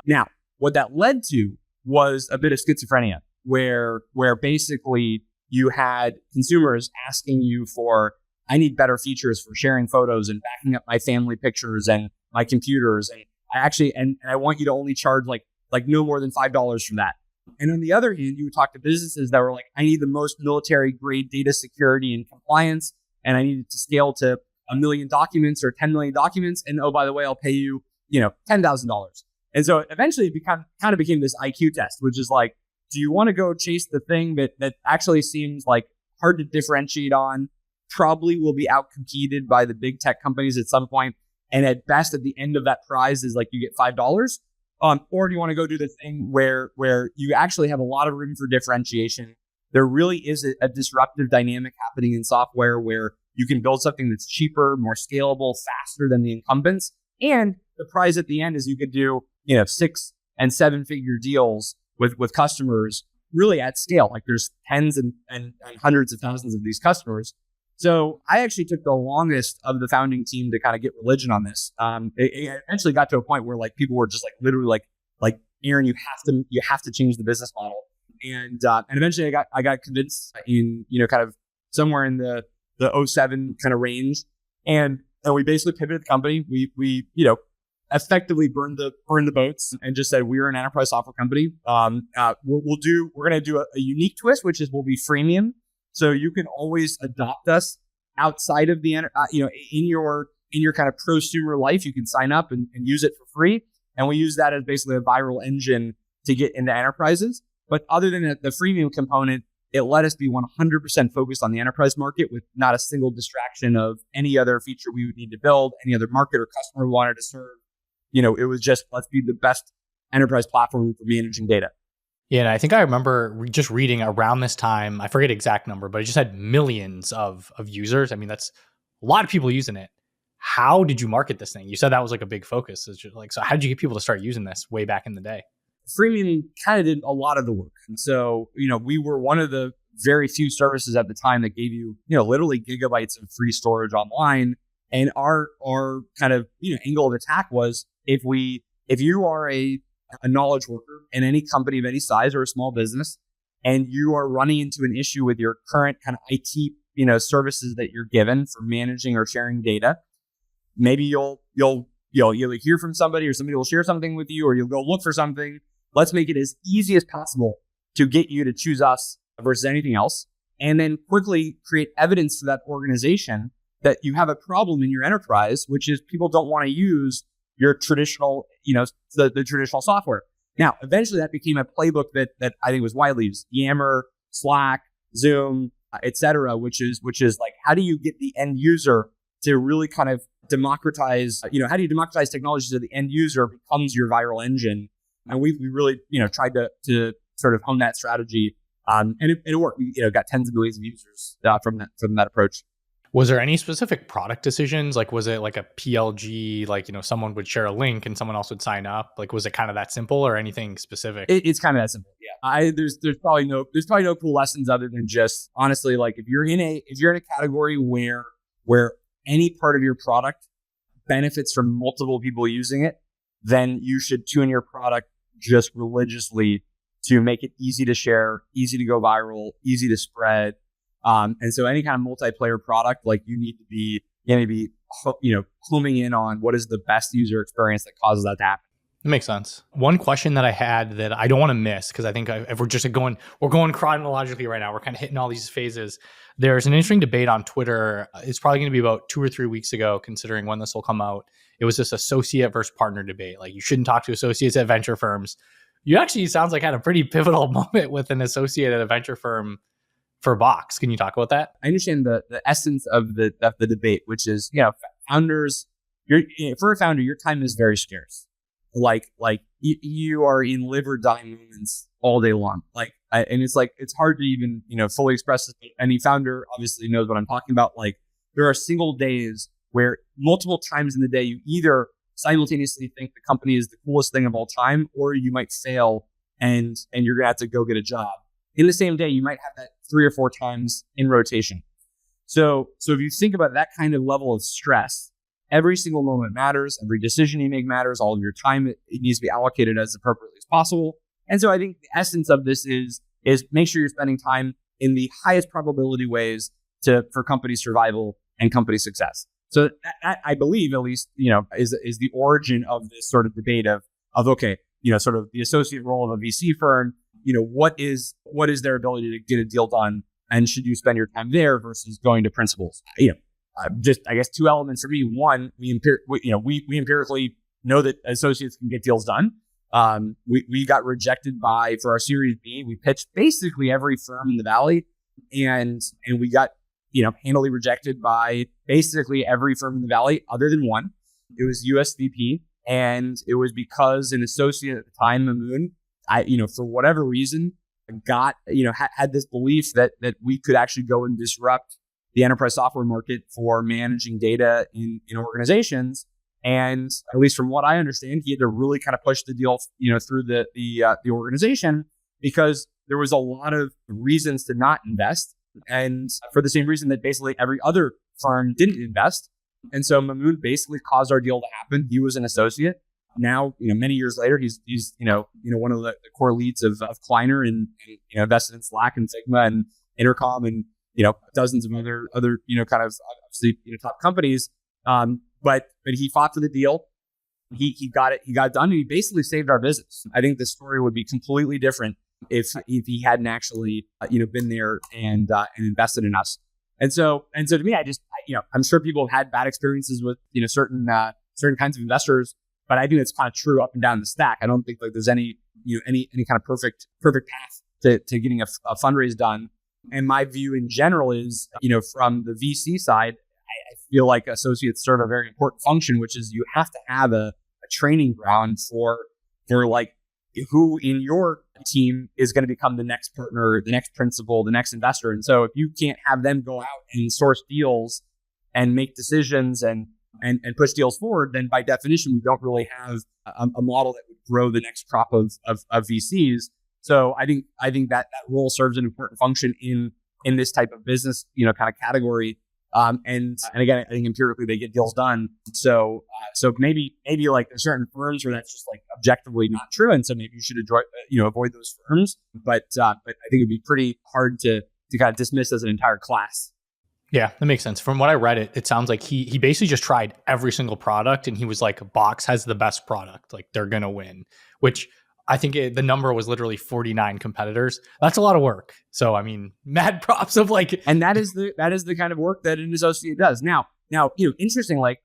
[SPEAKER 1] Now, what that led to was a bit of schizophrenia, where basically you had consumers asking you for, I need better features for sharing photos and backing up my family pictures and my computers, and I want you to only charge like no more than $5 from that. And on the other hand, you would talk to businesses that were like, I need the most military grade data security and compliance, and I need it to scale to 1 million documents or 10 million documents. And oh, by the way, I'll pay you, $10,000. And so eventually it kind of became this IQ test, which is like, do you want to go chase the thing that actually seems like hard to differentiate on, probably will be outcompeted by the big tech companies at some point, and at best at the end of that prize is like you get $5? Or do you want to go do the thing where you actually have a lot of room for differentiation? There really is a disruptive dynamic happening in software where you can build something that's cheaper, more scalable, faster than the incumbents. And the prize at the end is you could do 6 and 7 figure deals with customers really at scale. Like there's tens and hundreds of thousands of these customers. So I actually took the longest of the founding team to kind of get religion on this. It eventually got to a point where like people were just like literally like Aaron, you have to change the business model. And eventually I got convinced in kind of somewhere in the 07 kind of range, and we basically pivoted the company. We effectively burned the boats and just said we're an enterprise software company. We're gonna do a unique twist, which is we'll be freemium. So you can always adopt us outside of the, in your kind of prosumer life, you can sign up and use it for free. And we use that as basically a viral engine to get into enterprises. But other than the freemium component, it let us be 100% focused on the enterprise market with not a single distraction of any other feature we would need to build, any other market or customer we wanted to serve. It was just, let's be the best enterprise platform for managing data.
[SPEAKER 2] Yeah, and I think I remember just reading around this time, I forget the exact number, but it just had millions of users. I mean, that's a lot of people using it. How did you market this thing? You said that was like a big focus. It's just like, so how did you get people to start using this way back in the day?
[SPEAKER 1] Freemium kind of did a lot of the work. And so, we were one of the very few services at the time that gave you, literally gigabytes of free storage online. And our kind of, angle of attack was if you are a knowledge worker in any company of any size or a small business, and you are running into an issue with your current kind of IT, services that you're given for managing or sharing data, maybe you'll either hear from somebody or somebody will share something with you, or you'll go look for something. Let's make it as easy as possible to get you to choose us versus anything else. And then quickly create evidence to that organization that you have a problem in your enterprise, which is people don't want to use your traditional, the traditional software. Now, eventually that became a playbook that I think was widely used. Yammer, Slack, Zoom, et cetera, which is like, how do you get the end user to really kind of democratize, how do you democratize technology so the end user becomes your viral engine? And we really, tried to sort of hone that strategy. And it worked. We, got tens of millions of users from that approach.
[SPEAKER 2] Was there any specific product decisions? Like, was it like a PLG, like, someone would share a link and someone else would sign up? Like, was it kind of that simple or anything specific?
[SPEAKER 1] It's kind of that simple. Yeah. There's probably no cool lessons other than just honestly, like if you're in a category where any part of your product benefits from multiple people using it, then you should tune your product just religiously to make it easy to share, easy to go viral, easy to spread. And so any kind of multiplayer product, like you need to be homing in on what is the best user experience that causes that to happen.
[SPEAKER 2] It makes sense. One question that I had that I don't want to miss, because I think if we're going chronologically right now, we're kind of hitting all these phases. There's an interesting debate on Twitter. It's probably going to be about 2 or 3 weeks ago, considering when this will come out. It was this associate versus partner debate. Like, you shouldn't talk to associates at venture firms. You actually sounds like had a pretty pivotal moment with an associate at a venture firm for Box. Can you talk about that?
[SPEAKER 1] I understand the essence of the debate, which is, founders, for a founder, your time is very scarce. Like you are in live or die moments all day long. And it's hard to even, fully express this. Any founder obviously knows what I'm talking about. Like, there are single days where multiple times in the day, you either simultaneously think the company is the coolest thing of all time, or you might fail and you're going to have to go get a job. In the same day, you might have that 3 or 4 times in rotation. So if you think about that kind of level of stress, every single moment matters. Every decision you make matters. All of your time, it needs to be allocated as appropriately as possible. And so I think the essence of this is make sure you're spending time in the highest probability ways for company survival and company success. So that I believe, at least, is the origin of this sort of debate of okay, sort of the associate role of a VC firm. What is their ability to get a deal done, and should you spend your time there versus going to principals? Just, I guess, 2 elements for me. One, we empirically know that associates can get deals done. We got rejected for our Series B. We pitched basically every firm in the Valley, and we got handily rejected by basically every firm in the Valley other than one. It was USVP, and it was because an associate at the time, Mamoon, for whatever reason, had this belief that we could actually go and disrupt the enterprise software market for managing data in organizations. And at least from what I understand, he had to really kind of push the deal, through the organization, because there was a lot of reasons to not invest, and for the same reason that basically every other firm didn't invest. And so Mamoon basically caused our deal to happen. He was an associate. Now, many years later, he's one of the core leads of Kleiner, and invested in Slack and Figma and Intercom and dozens of other kind of obviously top companies. But he fought for the deal. He got it done, and he basically saved our business. I think the story would be completely different if he hadn't actually been there and invested in us. And so to me, I'm sure people have had bad experiences with certain kinds of investors, but I think it's kind of true up and down the stack. I don't think like there's any kind of perfect path to getting a fundraise done. And my view in general is, from the VC side, I feel like associates serve a very important function, which is you have to have a training ground for like who in your team is going to become the next partner, the next principal, the next investor. And so if you can't have them go out and source deals and make decisions and push deals forward, then by definition, we don't really have a model that would grow the next crop of VCs. So I think that role serves an important function in this type of business, kind of category. And again, I think empirically they get deals done. So maybe like there's certain firms where that's just like objectively not true, and so maybe you should avoid those firms. But I think it'd be pretty hard to kind of dismiss as an entire class.
[SPEAKER 2] Yeah, that makes sense. From what I read, it sounds like he basically just tried every single product, and he was like, Box has the best product, like they're gonna win. Which I think the number was literally 49 competitors. That's a lot of work. So I mean, mad props of like,
[SPEAKER 1] and that is the kind of work that an associate does. Now, interesting, like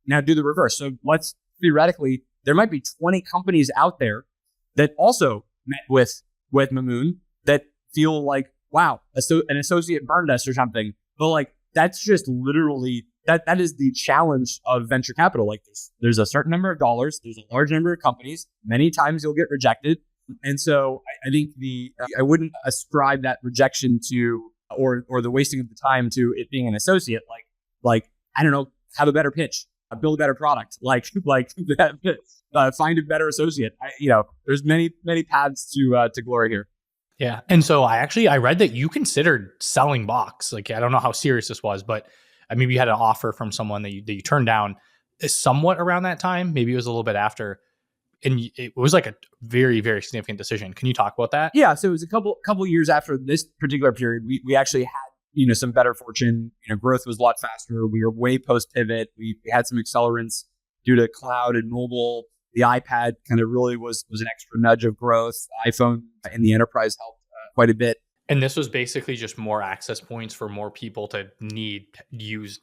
[SPEAKER 1] now do the reverse. So let's theoretically, there might be 20 companies out there that also met with Mamoon that feel like, wow, an associate burned us or something. But like, that's just literally that is the challenge of venture capital. Like there's a certain number of dollars, there's a large number of companies. Many times you'll get rejected. And so I think I wouldn't ascribe that rejection to, or the wasting of the time to it being an associate. Like, I don't know, have a better pitch, build a better product, find a better associate. There's many paths to glory here.
[SPEAKER 2] Yeah. And so I read that you considered selling Box. Like, I don't know how serious this was, but maybe you had an offer from someone that you turned down somewhat around that time. Maybe it was a little bit after. And it was like a very, very significant decision. Can you talk about that?
[SPEAKER 1] Yeah. So it was a couple years after this particular period. We actually had, some better fortune. Growth was a lot faster. We were way post pivot. We had some accelerants due to cloud and mobile. The iPad kind of really was an extra nudge of growth. iPhone and the enterprise helped quite a bit.
[SPEAKER 2] And this was basically just more access points for more people to need to use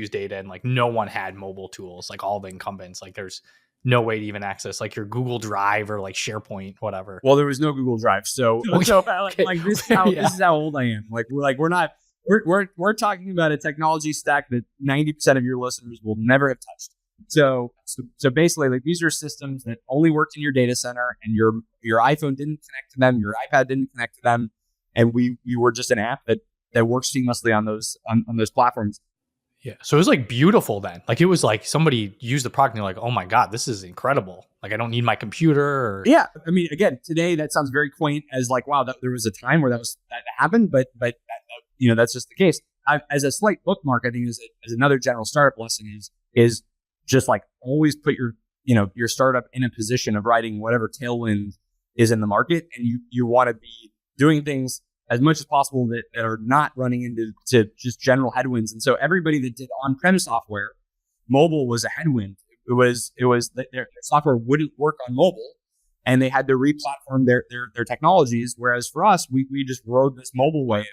[SPEAKER 2] data. And like no one had mobile tools, like all the incumbents. Like there's no way to even access like your Google Drive or like SharePoint, whatever.
[SPEAKER 1] Well, there was no Google Drive. So this is how old I am. We're talking about a technology stack that 90% of your listeners will never have touched. So basically, like these are systems that only worked in your data center, and your iPhone didn't connect to them, your iPad didn't connect to them, and we were just an app that works seamlessly on those platforms.
[SPEAKER 2] Yeah. So it was like beautiful then. Like it was like somebody used the product and they're like, oh my God, this is incredible. Like I don't need my computer.
[SPEAKER 1] Yeah. I mean, again, today that sounds very quaint as like, wow, there was a time where that happened, but that's just the case. As a slight bookmark, I think as another general startup lesson is just like always put your startup in a position of riding whatever tailwind is in the market. And you want to be doing things as much as possible that are not running into just general headwinds. And so everybody that did on-prem software, mobile was a headwind. It was that their software wouldn't work on mobile, and they had to re-platform their technologies. Whereas for us, we just rode this mobile wave.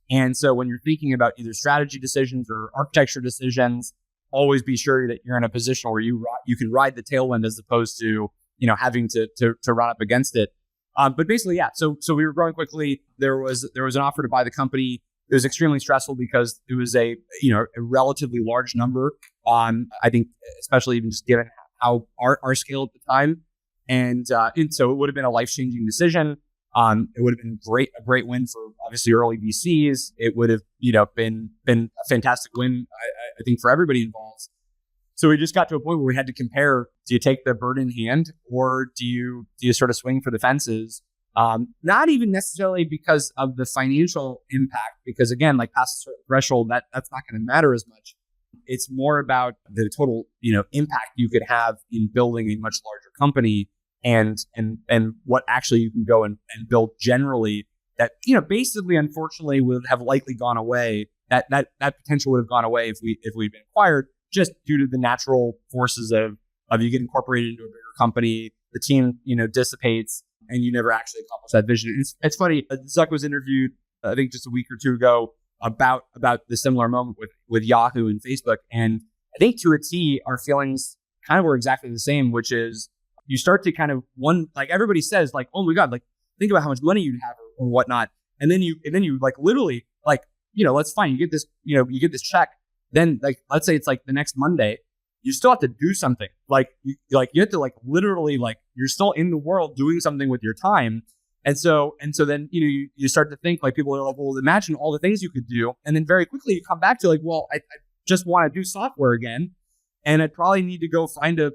[SPEAKER 1] And so when you're thinking about either strategy decisions or architecture decisions, always be sure that you're in a position where you can ride the tailwind as opposed to having to run up against it. But basically, yeah. So we were growing quickly. There was an offer to buy the company. It was extremely stressful because it was a relatively large number on, I think, especially even just given how our scale at the time. And so it would have been a life-changing decision. It would have been a great win for obviously early VCs. It would have been a fantastic win, I think, for everybody involved. So we just got to a point where we had to compare: do you take the bird in hand, or do you sort of swing for the fences? Not even necessarily because of the financial impact, because again, like past a certain threshold, that's not going to matter as much. It's more about the total impact you could have in building a much larger company, and what actually you can go and build generally that basically, unfortunately, would have likely gone away. That potential would have gone away if we'd been acquired, just due to the natural forces of you get incorporated into a bigger company, the team dissipates, and you never actually accomplish that vision. It's funny. Zuck was interviewed, I think, just a week or two ago about the similar moment with Yahoo and Facebook, and I think to a T, our feelings kind of were exactly the same, which is you start to kind of like everybody says, like, oh my God, like think about how much money you'd have or whatnot, and then you like literally like, let's fine. You get this, you get this check. Then like, let's say it's like the next Monday, you still have to do something. Like you have to like literally like you're still in the world doing something with your time. And so then, you start to think like people are like, well, imagine all the things you could do. And then very quickly you come back to like, well, I just want to do software again. And I'd probably need to go find a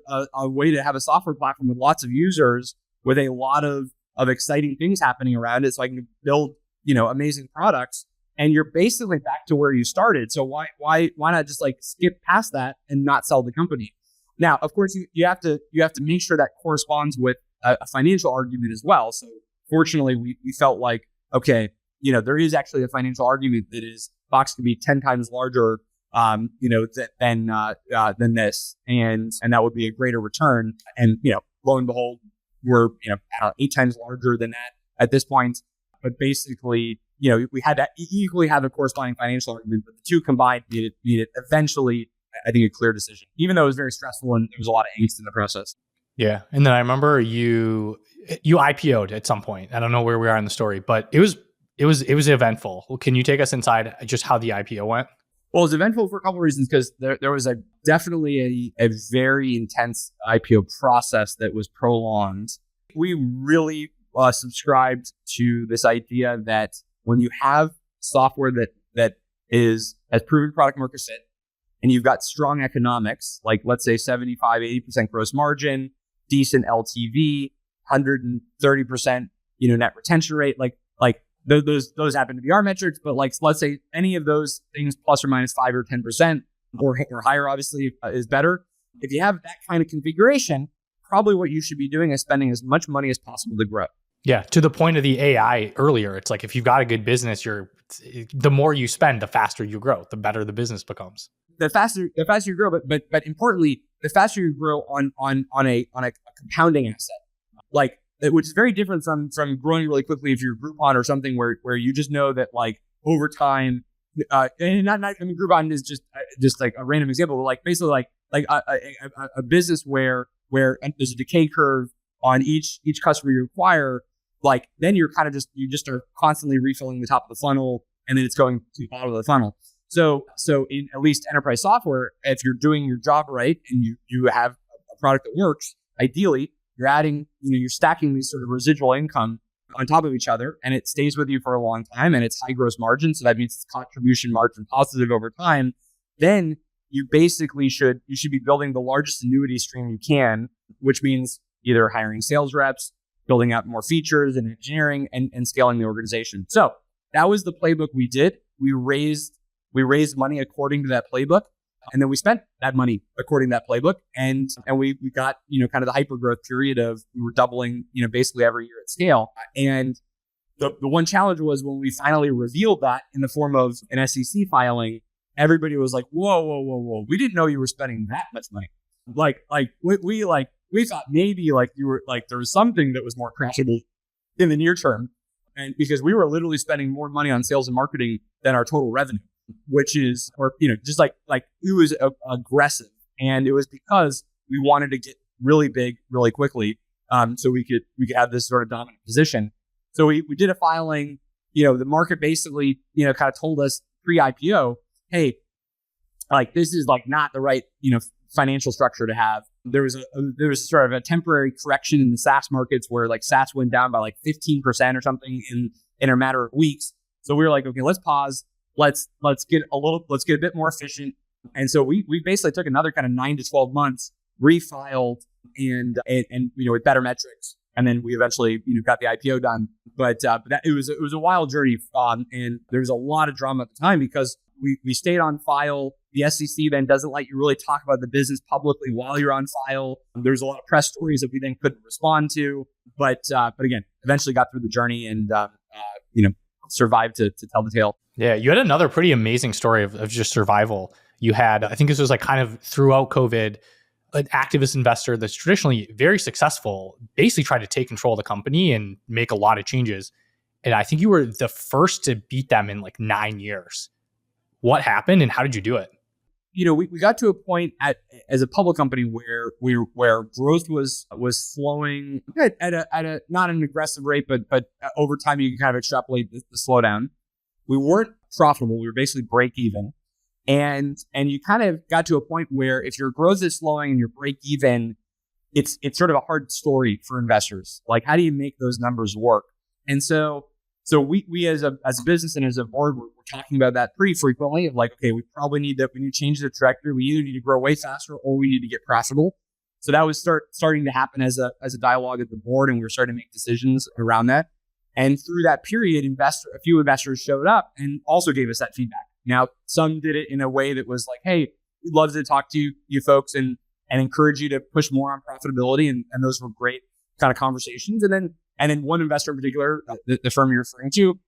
[SPEAKER 1] way to have a software platform with lots of users with a lot of exciting things happening around it so I can build, amazing products. And you're basically back to where you started. So why not just like skip past that and not sell the company? Now, of course, you have to make sure that corresponds with a financial argument as well. So fortunately, we felt like, okay, there is actually a financial argument that is Box can be 10 times larger, than this, and that would be a greater return. And lo and behold, we're 8 times larger than that at this point. But basically, we had to equally have a corresponding financial argument, but the two combined made it eventually, I think, a clear decision, even though it was very stressful and there was a lot of angst in the process.
[SPEAKER 2] Yeah. And then I remember you IPO'd at some point. I don't know where we are in the story, but it was eventful. Well, can you take us inside just how the IPO went?
[SPEAKER 1] Well, it was eventful for a couple of reasons, because there was definitely a very intense IPO process that was prolonged. We really subscribed to this idea that when you have software that has proven product market fit and you've got strong economics, like let's say 75-80% gross margin, decent LTV, 130% net retention rate, like those happen to be our metrics, but like let's say any of those things plus or minus 5 or 10% or higher obviously is better. If you have that kind of configuration, probably what you should be doing is spending as much money as possible to grow.
[SPEAKER 2] Yeah, to the point of the AI earlier, it's like if you've got a good business, the more you spend, the faster you grow, the better the business becomes.
[SPEAKER 1] The faster you grow, but importantly, the faster you grow on a compounding asset, like which is very different from growing really quickly if you're Groupon or something where you just know that like over time, and Groupon is just like a random example, but like basically like a business where there's a decay curve on each customer you acquire. Like then you just are constantly refilling the top of the funnel, and then it's going to the bottom of the funnel. So in at least enterprise software, if you're doing your job right and you have a product that works, ideally you're adding, you're stacking these sort of residual income on top of each other, and it stays with you for a long time, and it's high gross margin. So that means it's contribution margin positive over time. Then you basically should be building the largest annuity stream you can, which means either hiring sales reps, building out more features and engineering, and scaling the organization. So that was the playbook we did. We raised money according to that playbook, and then we spent that money according to that playbook. And we got, kind of the hyper growth period of we were doubling, basically every year at scale. And the one challenge was when we finally revealed that in the form of an SEC filing, everybody was like, whoa. We didn't know you were spending that much money. We thought maybe like you were like there was something that was more crashable in the near term, and because we were literally spending more money on sales and marketing than our total revenue, which is just like it was aggressive, and it was because we wanted to get really big really quickly, so we could have this sort of dominant position. So we did a filing. The market basically kind of told us pre-IPO, hey, like this is like not the right financial structure to have. There was sort of a temporary correction in the SaaS markets where like SaaS went down by like 15% or something in a matter of weeks. So we were like, okay, let's pause. Let's get a bit more efficient. And so we basically took another kind of 9 to 12 months, refiled and with better metrics. And then we eventually got the IPO done. But that, it was a wild journey. And there was a lot of drama at the time because we stayed on file. The SEC then doesn't let you really talk about the business publicly while you're on file. There's a lot of press stories that we then couldn't respond to. But again, eventually got through the journey and survived to tell the tale.
[SPEAKER 2] Yeah, you had another pretty amazing story of just survival. You had, I think this was like kind of throughout COVID, an activist investor that's traditionally very successful basically tried to take control of the company and make a lot of changes. And I think you were the first to beat them in like 9 years. What happened and how did you do it?
[SPEAKER 1] we got to a point as a public company where growth was slowing at a not an aggressive rate, but over time you can kind of extrapolate the slowdown. We weren't profitable. We were basically break even. And you kind of got to a point where if your growth is slowing and you're break even, it's sort of a hard story for investors. Like, how do you make those numbers work? And so we as a business and as a board, we're talking about that pretty frequently. Of like, okay, we need to change the trajectory. We either need to grow way faster or we need to get profitable. So that was starting to happen as a dialogue at the board, and we were starting to make decisions around that. And through that period, a few investors showed up and also gave us that feedback. Now, some did it in a way that was like, hey, we'd love to talk to you folks and encourage you to push more on profitability. And those were great kind of conversations. And then one investor in particular, the firm you're referring to,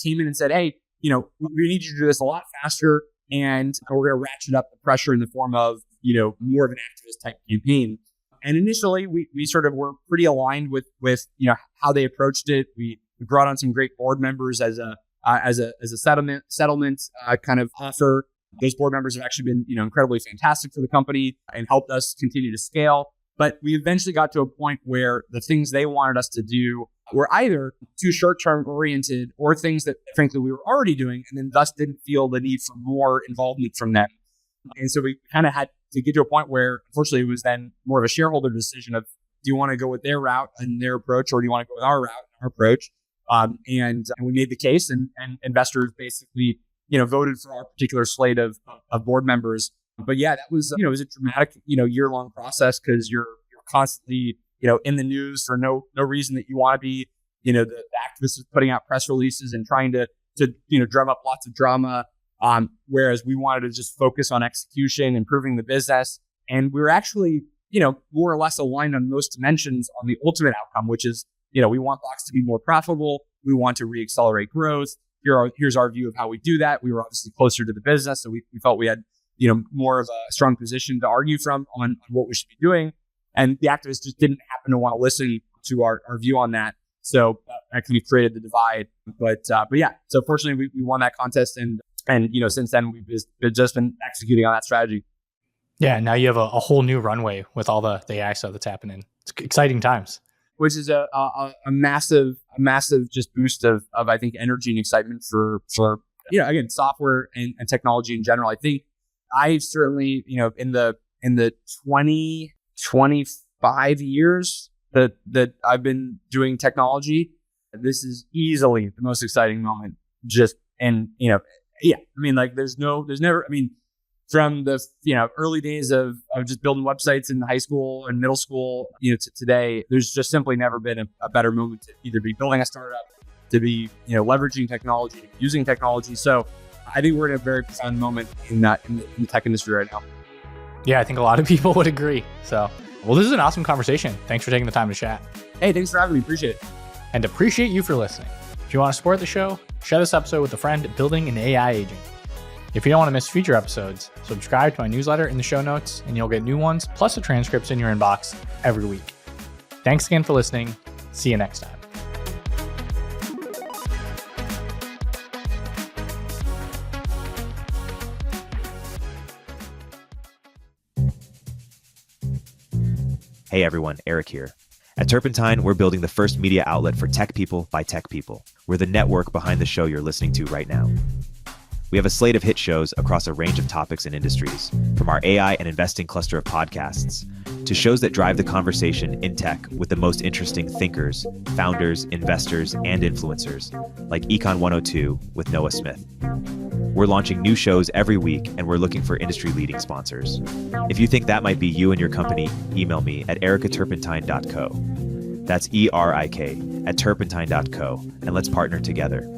[SPEAKER 1] came in and said, hey, we need you to do this a lot faster, and we're going to ratchet up the pressure in the form of, more of an activist type campaign. And initially, we sort of were pretty aligned with how they approached it. We brought on some great board members as a settlement kind of offer. Those board members have actually been, incredibly fantastic for the company and helped us continue to scale. But we eventually got to a point where the things they wanted us to do were either too short-term oriented or things that, frankly, we were already doing, and then thus didn't feel the need for more involvement from them. And so we kind of had to get to a point where, unfortunately, it was then more of a shareholder decision of, do you want to go with their route and their approach, or do you want to go with our route and our approach? And we made the case, and investors basically, voted for our particular slate of board members. But yeah, that was, it was a dramatic, year-long process, because you're constantly, in the news for no reason that you want to be. The activists are putting out press releases and trying to drum up lots of drama. Whereas we wanted to just focus on execution, improving the business. And we were actually, more or less aligned on most dimensions on the ultimate outcome, which is, we want Box to be more profitable. We want to reaccelerate growth. Here's our view of how we do that. We were obviously closer to the business, so we felt we had, more of a strong position to argue from on what we should be doing. And the activists just didn't happen to want to listen to our view on that. So actually created the divide. But yeah, so fortunately we won that contest, and since then we've just been executing on that strategy.
[SPEAKER 2] Yeah, now you have a whole new runway with all the AI stuff that's happening. It's exciting times.
[SPEAKER 1] Which is a massive just boost of I think energy and excitement for again, software and technology in general. I think I've certainly, in the 25 years that I've been doing technology, this is easily the most exciting moment. There's never, from the early days of just building websites in high school and middle school, to today, there's just simply never been a better moment to either be building a startup, to be leveraging technology, to be using technology. So I think we're in a very profound moment in the tech industry right now.
[SPEAKER 2] Yeah, I think a lot of people would agree. So, well, this is an awesome conversation. Thanks for taking the time to chat.
[SPEAKER 1] Hey, thanks for having me. Appreciate it.
[SPEAKER 2] And appreciate you for listening. If you want to support the show, share this episode with a friend building an AI agent. If you don't want to miss future episodes, subscribe to my newsletter in the show notes, and you'll get new ones plus the transcripts in your inbox every week. Thanks again for listening. See you next time.
[SPEAKER 3] Hey everyone, Eric here. At Turpentine, we're building the first media outlet for tech people by tech people. We're the network behind the show you're listening to right now. We have a slate of hit shows across a range of topics and industries, from our AI and investing cluster of podcasts to shows that drive the conversation in tech with the most interesting thinkers, founders, investors, and influencers, like Econ 102 with Noah Smith. We're launching new shows every week, and we're looking for industry-leading sponsors. If you think that might be you and your company, email me at eric@turpentine.co. That's ERIK @turpentine.co, and let's partner together.